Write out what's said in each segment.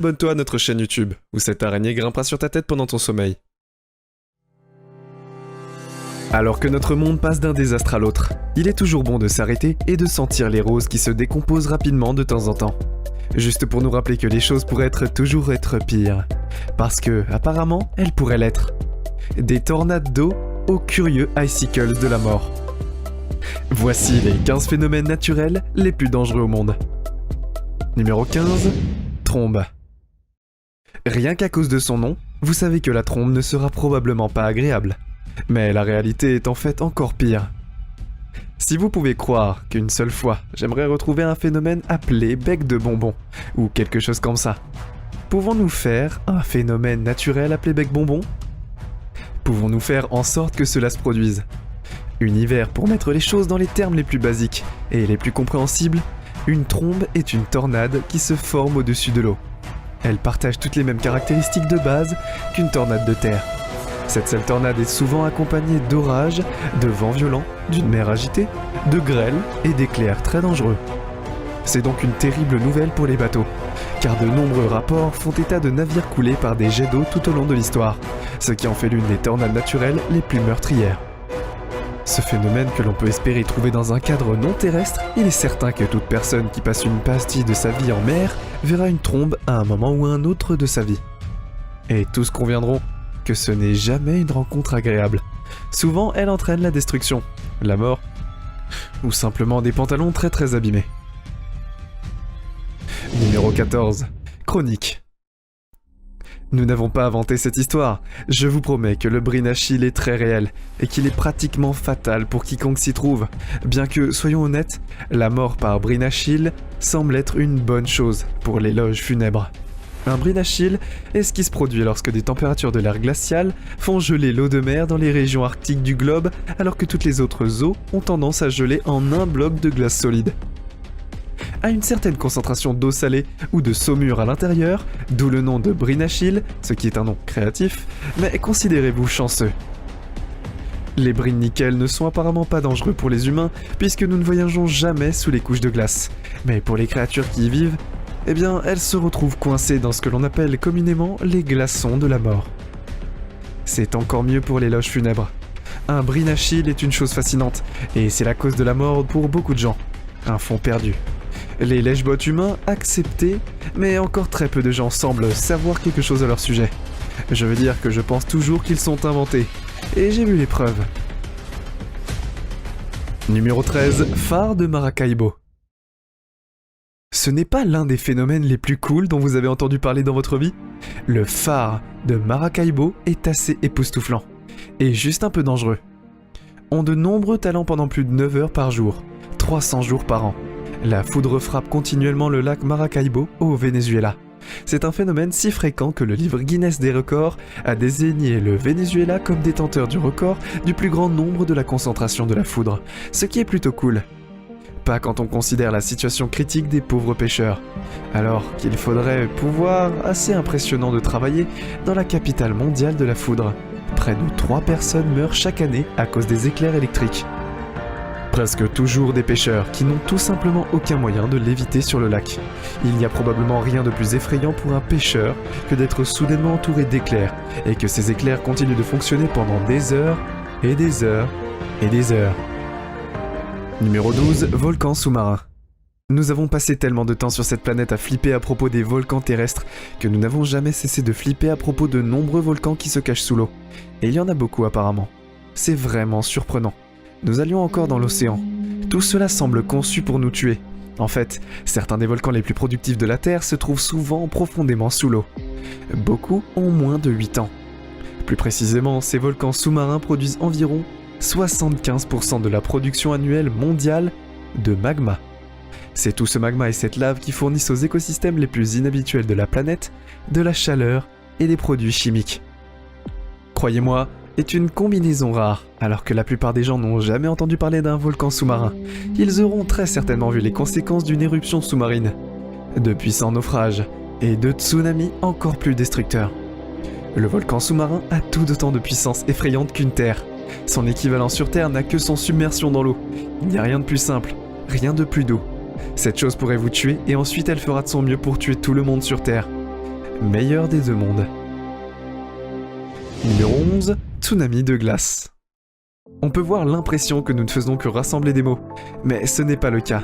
Abonne-toi à notre chaîne YouTube, où cette araignée grimpera sur ta tête pendant ton sommeil. Alors que notre monde passe d'un désastre à l'autre, il est toujours bon de s'arrêter et de sentir les roses qui se décomposent rapidement de temps en temps. Juste pour nous rappeler que les choses pourraient toujours être pires. Parce que, apparemment, elles pourraient l'être. Des tornades d'eau aux curieux icicles de la mort. Voici les 15 phénomènes naturels les plus dangereux au monde. Numéro 15. Trombe. Rien qu'à cause de son nom, vous savez que la trombe ne sera probablement pas agréable. Mais la réalité est en fait encore pire. Si vous pouvez croire qu'une seule fois, j'aimerais retrouver un phénomène appelé bec de bonbon, ou quelque chose comme ça, pouvons-nous faire un phénomène naturel appelé bec bonbon? Pouvons-nous faire en sorte que cela se produise? Univers, pour mettre les choses dans les termes les plus basiques et les plus compréhensibles, une trombe est une tornade qui se forme au-dessus de l'eau. Elle partage toutes les mêmes caractéristiques de base qu'une tornade de terre. Cette seule tornade est souvent accompagnée d'orages, de vents violents, d'une mer agitée, de grêles et d'éclairs très dangereux. C'est donc une terrible nouvelle pour les bateaux, car de nombreux rapports font état de navires coulés par des jets d'eau tout au long de l'histoire, ce qui en fait l'une des tornades naturelles les plus meurtrières. Ce phénomène que l'on peut espérer trouver dans un cadre non terrestre, il est certain que toute personne qui passe une partie de sa vie en mer verra une trombe à un moment ou un autre de sa vie. Et tous conviendront que ce n'est jamais une rencontre agréable. Souvent, elle entraîne la destruction, la mort, ou simplement des pantalons très abîmés. Numéro 14. Chronique. Nous n'avons pas inventé cette histoire. Je vous promets que le Brine Achille est très réel et qu'il est pratiquement fatal pour quiconque s'y trouve. Bien que, soyons honnêtes, la mort par Brine Achille semble être une bonne chose pour les loges funèbres. Un Brine Achille est ce qui se produit lorsque des températures de l'air glacial font geler l'eau de mer dans les régions arctiques du globe alors que toutes les autres eaux ont tendance à geler en un bloc de glace solide. À une certaine concentration d'eau salée ou de saumure à l'intérieur, d'où le nom de Brine Achille, ce qui est un nom créatif, mais considérez-vous chanceux. Les brines nickel ne sont apparemment pas dangereux pour les humains puisque nous ne voyageons jamais sous les couches de glace. Mais pour les créatures qui y vivent, eh bien elles se retrouvent coincées dans ce que l'on appelle communément les glaçons de la mort. C'est encore mieux pour les loges funèbres. Un Brine Achille est une chose fascinante et c'est la cause de la mort pour beaucoup de gens. Un fond perdu. Les lèche-bottes humains acceptés, mais encore très peu de gens semblent savoir quelque chose à leur sujet. Je veux dire que je pense toujours qu'ils sont inventés, et j'ai vu les preuves. Numéro 13, phare de Maracaibo. Ce n'est pas l'un des phénomènes les plus cool dont vous avez entendu parler dans votre vie? Le phare de Maracaibo est assez époustouflant, et juste un peu dangereux. On de nombreux talents pendant plus de 9 heures par jour, 300 jours par an. La foudre frappe continuellement le lac Maracaibo au Venezuela. C'est un phénomène si fréquent que le livre Guinness des records a désigné le Venezuela comme détenteur du record du plus grand nombre de la concentration de la foudre, ce qui est plutôt cool. Pas quand on considère la situation critique des pauvres pêcheurs, alors qu'il faudrait pouvoir assez impressionnant de travailler dans la capitale mondiale de la foudre. Près de 3 personnes meurent chaque année à cause des éclairs électriques. Presque toujours des pêcheurs qui n'ont tout simplement aucun moyen de l'éviter sur le lac. Il n'y a probablement rien de plus effrayant pour un pêcheur que d'être soudainement entouré d'éclairs, et que ces éclairs continuent de fonctionner pendant des heures, et des heures, et des heures. Numéro 12, volcan sous-marin. Nous avons passé tellement de temps sur cette planète à flipper à propos des volcans terrestres que nous n'avons jamais cessé de flipper à propos de nombreux volcans qui se cachent sous l'eau. Et il y en a beaucoup apparemment. C'est vraiment surprenant. Nous allions encore dans l'océan. Tout cela semble conçu pour nous tuer. En fait, certains des volcans les plus productifs de la Terre se trouvent souvent profondément sous l'eau. Beaucoup ont moins de 8 ans. Plus précisément, ces volcans sous-marins produisent environ 75% de la production annuelle mondiale de magma. C'est tout ce magma et cette lave qui fournissent aux écosystèmes les plus inhabituels de la planète de la chaleur et des produits chimiques. Croyez-moi, est une combinaison rare, alors que la plupart des gens n'ont jamais entendu parler d'un volcan sous-marin. Ils auront très certainement vu les conséquences d'une éruption sous-marine, de puissants naufrages et de tsunamis encore plus destructeurs. Le volcan sous-marin a tout autant de puissance effrayante qu'une Terre. Son équivalent sur Terre n'a que son submersion dans l'eau. Il n'y a rien de plus simple, rien de plus doux. Cette chose pourrait vous tuer et ensuite elle fera de son mieux pour tuer tout le monde sur Terre. meilleur des deux mondes. Numéro 11, tsunami de glace. On peut voir l'impression que nous ne faisons que rassembler des mots, mais ce n'est pas le cas.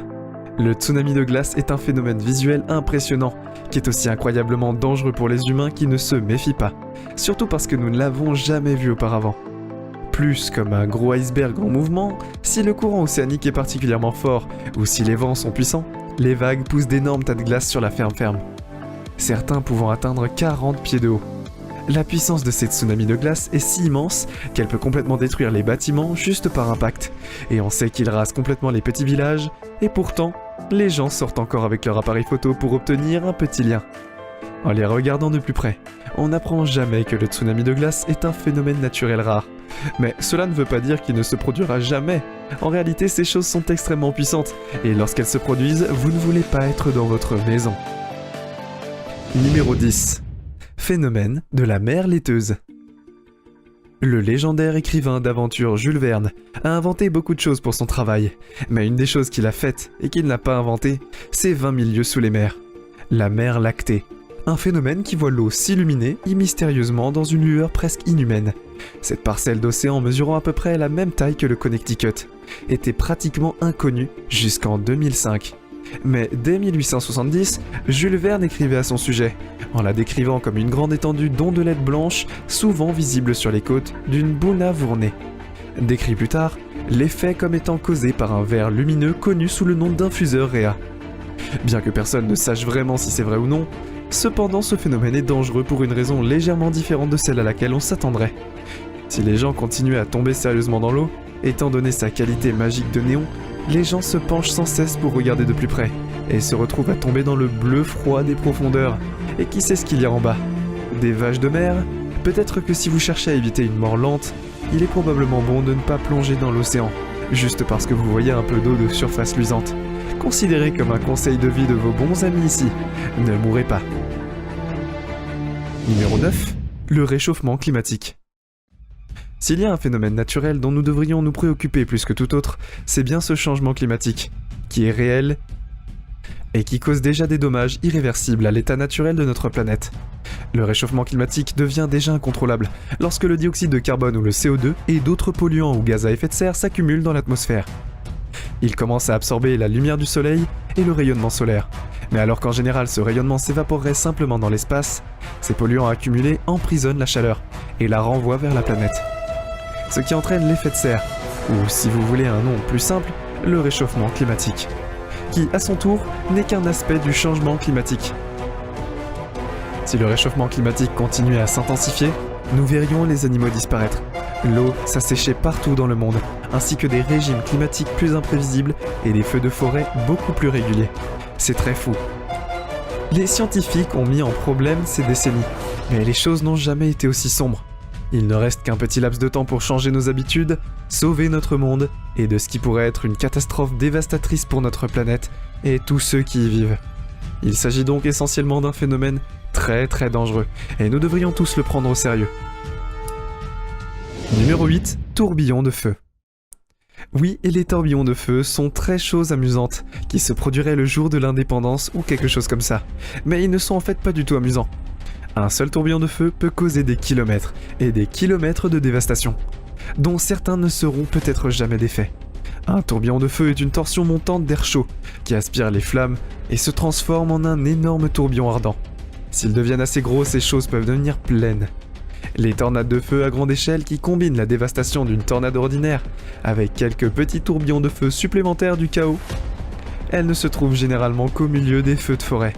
Le tsunami de glace est un phénomène visuel impressionnant, qui est aussi incroyablement dangereux pour les humains qui ne se méfient pas, surtout parce que nous ne l'avons jamais vu auparavant. Plus comme un gros iceberg en mouvement, si le courant océanique est particulièrement fort ou si les vents sont puissants, les vagues poussent d'énormes tas de glace sur la ferme, certains pouvant atteindre 40 pieds de haut. La puissance de ces tsunamis de glace est si immense qu'elle peut complètement détruire les bâtiments juste par impact, et on sait qu'ils rasent complètement les petits villages, et pourtant, les gens sortent encore avec leur appareil photo pour obtenir un petit lien. En les regardant de plus près, on n'apprend jamais que le tsunami de glace est un phénomène naturel rare. Mais cela ne veut pas dire qu'il ne se produira jamais. En réalité, ces choses sont extrêmement puissantes, et lorsqu'elles se produisent, vous ne voulez pas être dans votre maison. Numéro 10. Phénomène de la mer laiteuse. Le légendaire écrivain d'aventure Jules Verne a inventé beaucoup de choses pour son travail, mais une des choses qu'il a faites et qu'il n'a pas inventées, c'est 20 000 lieues sous les mers. La mer lactée. Un phénomène qui voit l'eau s'illuminer mystérieusement dans une lueur presque inhumaine. Cette parcelle d'océan mesurant à peu près la même taille que le Connecticut était pratiquement inconnue jusqu'en 2005. Mais dès 1870, Jules Verne écrivait à son sujet, en la décrivant comme une grande étendue d'ondelettes blanches, souvent visibles sur les côtes d'une bouna vournée. Décrit plus tard, l'effet comme étant causé par un ver lumineux connu sous le nom d'infuseur Rhéa. Bien que personne ne sache vraiment si c'est vrai ou non, cependant ce phénomène est dangereux pour une raison légèrement différente de celle à laquelle on s'attendrait. Si les gens continuaient à tomber sérieusement dans l'eau, étant donné sa qualité magique de néon, les gens se penchent sans cesse pour regarder de plus près, et se retrouvent à tomber dans le bleu froid des profondeurs. Et qui sait ce qu'il y a en bas? Des vaches de mer? Peut-être que si vous cherchez à éviter une mort lente, il est probablement bon de ne pas plonger dans l'océan, juste parce que vous voyez un peu d'eau de surface luisante. Considérez comme un conseil de vie de vos bons amis ici, ne mourrez pas. Numéro 9. Le réchauffement climatique. S'il y a un phénomène naturel dont nous devrions nous préoccuper plus que tout autre, c'est bien ce changement climatique, qui est réel et qui cause déjà des dommages irréversibles à l'état naturel de notre planète. Le réchauffement climatique devient déjà incontrôlable lorsque le dioxyde de carbone ou le CO2 et d'autres polluants ou gaz à effet de serre s'accumulent dans l'atmosphère. Ils commencent à absorber la lumière du soleil et le rayonnement solaire. Mais alors qu'en général ce rayonnement s'évaporerait simplement dans l'espace, ces polluants accumulés emprisonnent la chaleur et la renvoient vers la planète. Ce qui entraîne l'effet de serre, ou si vous voulez un nom plus simple, le réchauffement climatique, qui à son tour n'est qu'un aspect du changement climatique. Si le réchauffement climatique continuait à s'intensifier, nous verrions les animaux disparaître. L'eau s'asséchait partout dans le monde, ainsi que des régimes climatiques plus imprévisibles et des feux de forêt beaucoup plus réguliers. C'est très fou. Les scientifiques ont mis en problème ces décennies, mais les choses n'ont jamais été aussi sombres. Il ne reste qu'un petit laps de temps pour changer nos habitudes, sauver notre monde, et de ce qui pourrait être une catastrophe dévastatrice pour notre planète et tous ceux qui y vivent. Il s'agit donc essentiellement d'un phénomène très très dangereux, et nous devrions tous le prendre au sérieux. Numéro 8. Tourbillons de feu. Oui, et les tourbillons de feu sont très choses amusantes, qui se produiraient le jour de l'indépendance ou quelque chose comme ça, mais ils ne sont en fait pas du tout amusants. Un seul tourbillon de feu peut causer des kilomètres et des kilomètres de dévastation, dont certains ne seront peut-être jamais d'effet. Un tourbillon de feu est une torsion montante d'air chaud qui aspire les flammes et se transforme en un énorme tourbillon ardent. S'ils deviennent assez gros, ces choses peuvent devenir pleines. Les tornades de feu à grande échelle qui combinent la dévastation d'une tornade ordinaire avec quelques petits tourbillons de feu supplémentaires du chaos. Elles ne se trouvent généralement qu'au milieu des feux de forêt.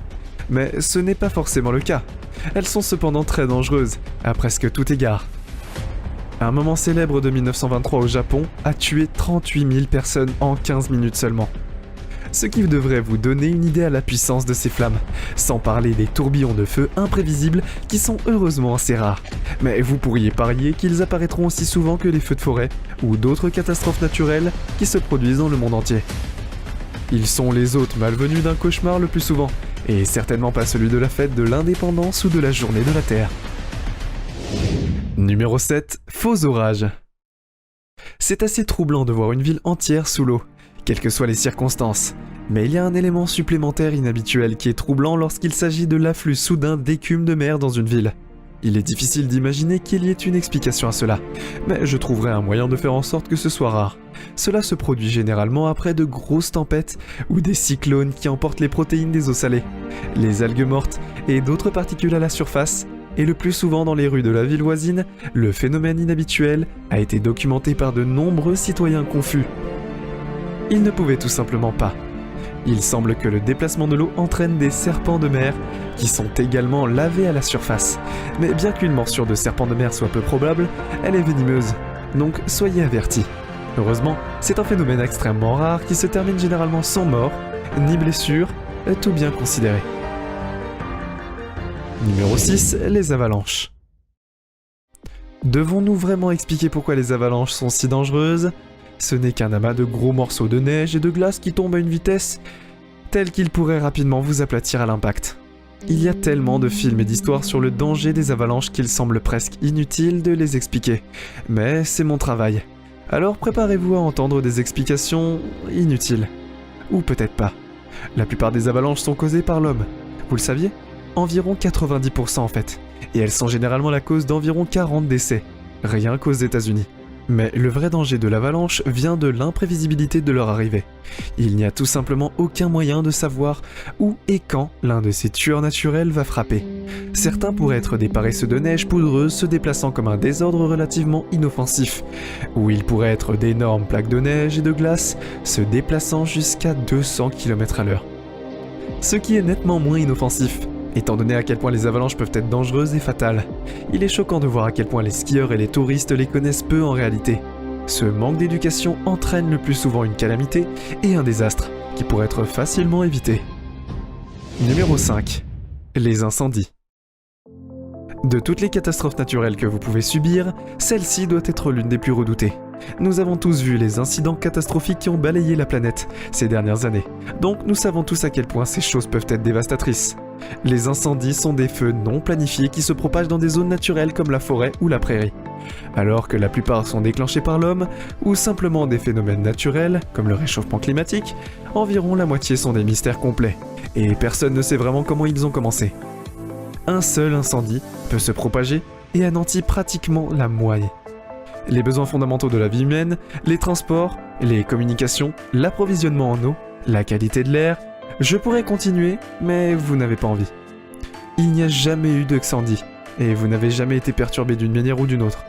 Mais ce n'est pas forcément le cas. Elles sont cependant très dangereuses, à presque tout égard. Un moment célèbre de 1923 au Japon a tué 38 000 personnes en 15 minutes seulement. Ce qui devrait vous donner une idée à la puissance de ces flammes, sans parler des tourbillons de feu imprévisibles qui sont heureusement assez rares. Mais vous pourriez parier qu'ils apparaîtront aussi souvent que les feux de forêt ou d'autres catastrophes naturelles qui se produisent dans le monde entier. Ils sont les hôtes malvenus d'un cauchemar le plus souvent, et certainement pas celui de la fête de l'indépendance ou de la journée de la Terre. Numéro 7. Faux orages. C'est assez troublant de voir une ville entière sous l'eau, quelles que soient les circonstances, Mais il y a un élément supplémentaire inhabituel qui est troublant lorsqu'il s'agit de l'afflux soudain d'écume de mer dans une ville. Il est difficile d'imaginer qu'il y ait une explication à cela, mais je trouverai un moyen de faire en sorte que ce soit rare. Cela se produit généralement après de grosses tempêtes ou des cyclones qui emportent les protéines des eaux salées, les algues mortes et d'autres particules à la surface, et le plus souvent dans les rues de la ville voisine, le phénomène inhabituel a été documenté par de nombreux citoyens confus. Il ne pouvait tout simplement pas. Il semble que le déplacement de l'eau entraîne des serpents de mer qui sont également lavés à la surface. Mais bien qu'une morsure de serpent de mer soit peu probable, elle est venimeuse. Donc soyez avertis. Heureusement, c'est un phénomène extrêmement rare qui se termine généralement sans mort, ni blessure, tout bien considéré. Numéro 6, les avalanches. Devons-nous vraiment expliquer pourquoi les avalanches sont si dangereuses ? Ce n'est qu'un amas de gros morceaux de neige et de glace qui tombent à une vitesse telle qu'ils pourraient rapidement vous aplatir à l'impact. Il y a tellement de films et d'histoires sur le danger des avalanches qu'il semble presque inutile de les expliquer. Mais c'est mon travail. Alors préparez-vous à entendre des explications inutiles. Ou peut-être pas. La plupart des avalanches sont causées par l'homme. Vous le saviez ? Environ 90% en fait. Et elles sont généralement la cause d'environ 40 décès. Rien qu'aux États-Unis. Mais le vrai danger de l'avalanche vient de l'imprévisibilité de leur arrivée. Il n'y a tout simplement aucun moyen de savoir où et quand l'un de ces tueurs naturels va frapper. Certains pourraient être des paresseux de neige poudreuse se déplaçant comme un désordre relativement inoffensif, ou ils pourraient être d'énormes plaques de neige et de glace se déplaçant jusqu'à 200 km/h. Ce qui est nettement moins inoffensif. Étant donné à quel point les avalanches peuvent être dangereuses et fatales, il est choquant de voir à quel point les skieurs et les touristes les connaissent peu en réalité. Ce manque d'éducation entraîne le plus souvent une calamité et un désastre qui pourrait être facilement évité. Numéro 5. Les incendies. De toutes les catastrophes naturelles que vous pouvez subir, celle-ci doit être l'une des plus redoutées. Nous avons tous vu les incidents catastrophiques qui ont balayé la planète ces dernières années, donc nous savons tous à quel point ces choses peuvent être dévastatrices. Les incendies sont des feux non planifiés qui se propagent dans des zones naturelles comme la forêt ou la prairie. Alors que la plupart sont déclenchés par l'homme ou simplement des phénomènes naturels comme le réchauffement climatique, environ la moitié sont des mystères complets et personne ne sait vraiment comment ils ont commencé. Un seul incendie peut se propager et anéantit pratiquement la moitié. Les besoins fondamentaux de la vie humaine, les transports, les communications, l'approvisionnement en eau, la qualité de l'air, je pourrais continuer, mais vous n'avez pas envie. Il n'y a jamais eu d'incendie, et vous n'avez jamais été perturbé d'une manière ou d'une autre.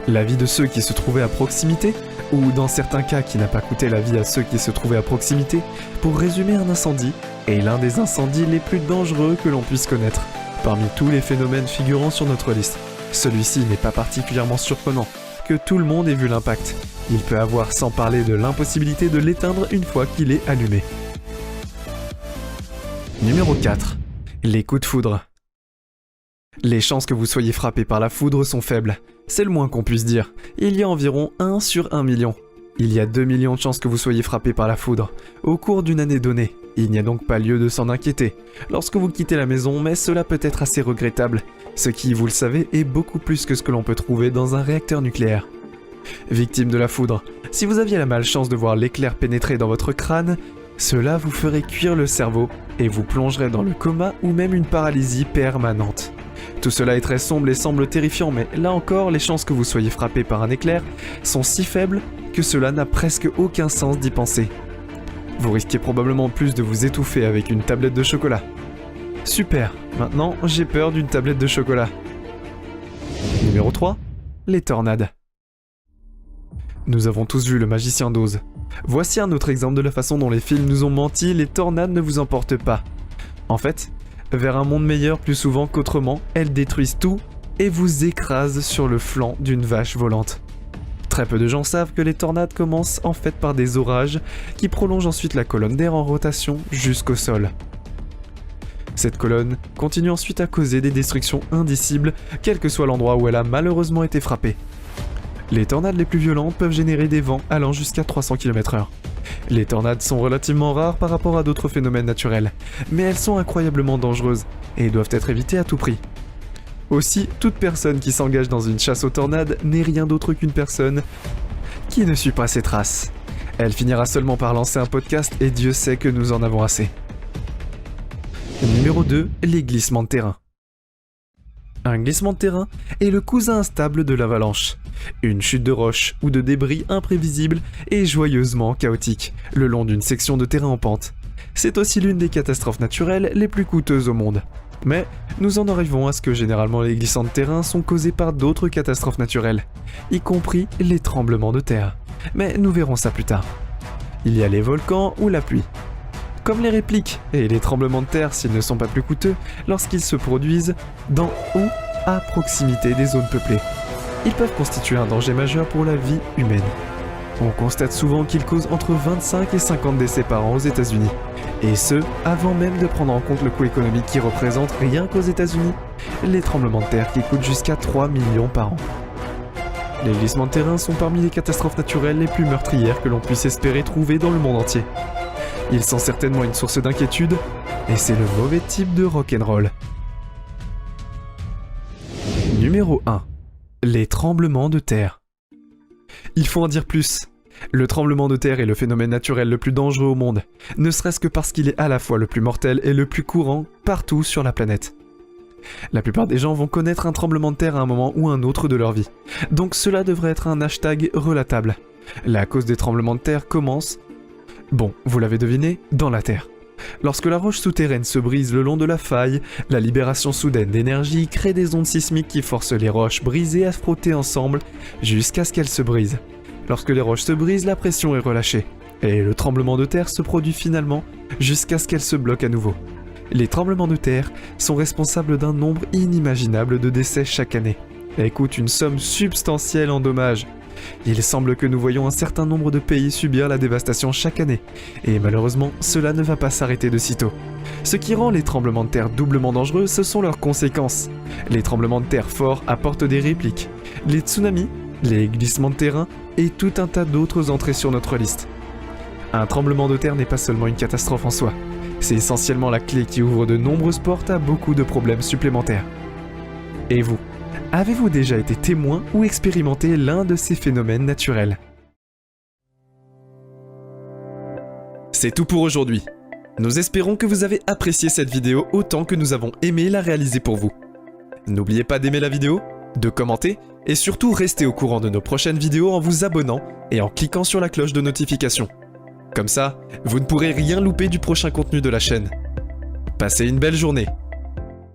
La vie de ceux qui se trouvaient à proximité, ou dans certains cas qui n'a pas coûté la vie à ceux qui se trouvaient à proximité, pour résumer un incendie, est l'un des incendies les plus dangereux que l'on puisse connaître, parmi tous les phénomènes figurant sur notre liste. Celui-ci n'est pas particulièrement surprenant, que tout le monde ait vu l'impact. Il peut avoir sans parler de l'impossibilité de l'éteindre une fois qu'il est allumé. Numéro 4. Les coups de foudre. Les chances que vous soyez frappé par la foudre sont faibles, c'est le moins qu'on puisse dire. Il y a environ 1 sur 1 million. Il y a 2 millions de chances que vous soyez frappé par la foudre, au cours d'une année donnée. Il n'y a donc pas lieu de s'en inquiéter lorsque vous quittez la maison, mais cela peut être assez regrettable, ce qui, vous le savez, est beaucoup plus que ce que l'on peut trouver dans un réacteur nucléaire. Victime de la foudre, si vous aviez la malchance de voir l'éclair pénétrer dans votre crâne, cela vous ferait cuire le cerveau et vous plongerait dans le coma ou même une paralysie permanente. Tout cela est très sombre et semble terrifiant, mais là encore, les chances que vous soyez frappé par un éclair sont si faibles que cela n'a presque aucun sens d'y penser. Vous risquez probablement plus de vous étouffer avec une tablette de chocolat. Super, maintenant j'ai peur d'une tablette de chocolat. Numéro 3, les tornades. Nous avons tous vu Le Magicien d'Oz. Voici un autre exemple de la façon dont les films nous ont menti, les tornades ne vous emportent pas. En fait, vers un monde meilleur plus souvent qu'autrement, elles détruisent tout et vous écrasent sur le flanc d'une vache volante. Très peu de gens savent que les tornades commencent en fait par des orages qui prolongent ensuite la colonne d'air en rotation jusqu'au sol. Cette colonne continue ensuite à causer des destructions indicibles, quel que soit l'endroit où elle a malheureusement été frappée. Les tornades les plus violentes peuvent générer des vents allant jusqu'à 300 km/h. Les tornades sont relativement rares par rapport à d'autres phénomènes naturels, mais elles sont incroyablement dangereuses et doivent être évitées à tout prix. Aussi, toute personne qui s'engage dans une chasse aux tornades n'est rien d'autre qu'une personne qui ne suit pas ses traces. Elle finira seulement par lancer un podcast et Dieu sait que nous en avons assez. Numéro 2, les glissements de terrain. Un glissement de terrain est le cousin instable de l'avalanche. Une chute de roche ou de débris imprévisible et joyeusement chaotique le long d'une section de terrain en pente. C'est aussi l'une des catastrophes naturelles les plus coûteuses au monde. Mais nous en arrivons à ce que généralement les glissements de terrain sont causés par d'autres catastrophes naturelles, y compris les tremblements de terre. Mais nous verrons ça plus tard. Il y a les volcans ou la pluie. Comme les répliques et les tremblements de terre s'ils ne sont pas plus coûteux lorsqu'ils se produisent dans ou à proximité des zones peuplées. Ils peuvent constituer un danger majeur pour la vie humaine. On constate souvent qu'ils causent entre 25 et 50 décès par an aux États-Unis. Et ce, avant même de prendre en compte le coût économique qui représente rien qu'aux États-Unis, les tremblements de terre qui coûtent jusqu'à 3 millions par an. Les glissements de terrain sont parmi les catastrophes naturelles les plus meurtrières que l'on puisse espérer trouver dans le monde entier. Ils sont certainement une source d'inquiétude, et c'est le mauvais type de rock'n'roll. Numéro 1. Les tremblements de terre. Il faut en dire plus. Le tremblement de terre est le phénomène naturel le plus dangereux au monde, ne serait-ce que parce qu'il est à la fois le plus mortel et le plus courant partout sur la planète. La plupart des gens vont connaître un tremblement de terre à un moment ou un autre de leur vie, donc cela devrait être un hashtag relatable. La cause des tremblements de terre commence, bon, vous l'avez deviné, dans la terre. Lorsque la roche souterraine se brise le long de la faille, la libération soudaine d'énergie crée des ondes sismiques qui forcent les roches brisées à se frotter ensemble jusqu'à ce qu'elles se brisent. Lorsque les roches se brisent, la pression est relâchée, et le tremblement de terre se produit finalement jusqu'à ce qu'elles se bloquent à nouveau. Les tremblements de terre sont responsables d'un nombre inimaginable de décès chaque année, et coûtent une somme substantielle en dommages. Il semble que nous voyons un certain nombre de pays subir la dévastation chaque année, et malheureusement, cela ne va pas s'arrêter de sitôt. Ce qui rend les tremblements de terre doublement dangereux, ce sont leurs conséquences. Les tremblements de terre forts apportent des répliques, les tsunamis, les glissements de terrain et tout un tas d'autres entrées sur notre liste. Un tremblement de terre n'est pas seulement une catastrophe en soi, c'est essentiellement la clé qui ouvre de nombreuses portes à beaucoup de problèmes supplémentaires. Et vous ? Avez-vous déjà été témoin ou expérimenté l'un de ces phénomènes naturels ? C'est tout pour aujourd'hui. Nous espérons que vous avez apprécié cette vidéo autant que nous avons aimé la réaliser pour vous. N'oubliez pas d'aimer la vidéo, de commenter et surtout restez au courant de nos prochaines vidéos en vous abonnant et en cliquant sur la cloche de notification. Comme ça, vous ne pourrez rien louper du prochain contenu de la chaîne. Passez une belle journée.